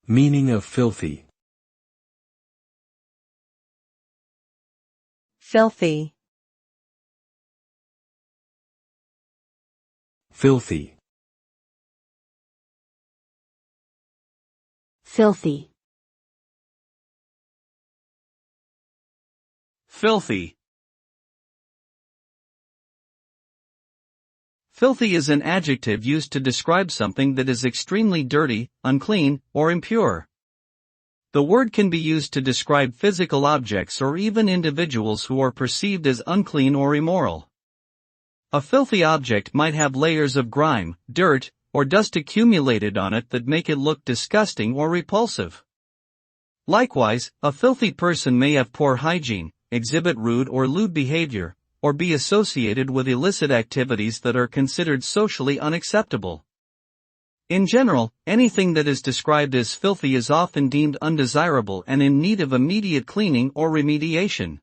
Meaning of filthy. Filthy. Filthy. Filthy. Filthy. Filthy is an adjective used to describe something that is extremely dirty, unclean, or impure. The word can be used to describe physical objects or even individuals who are perceived as unclean or immoral. A filthy object might have layers of grime, dirt, or dust accumulated on it that make it look disgusting or repulsive. Likewise, a filthy person may have poor hygiene, exhibit rude or lewd behavior, or be associated with illicit activities that are considered socially unacceptable. In general, anything that is described as filthy is often deemed undesirable and in need of immediate cleaning or remediation.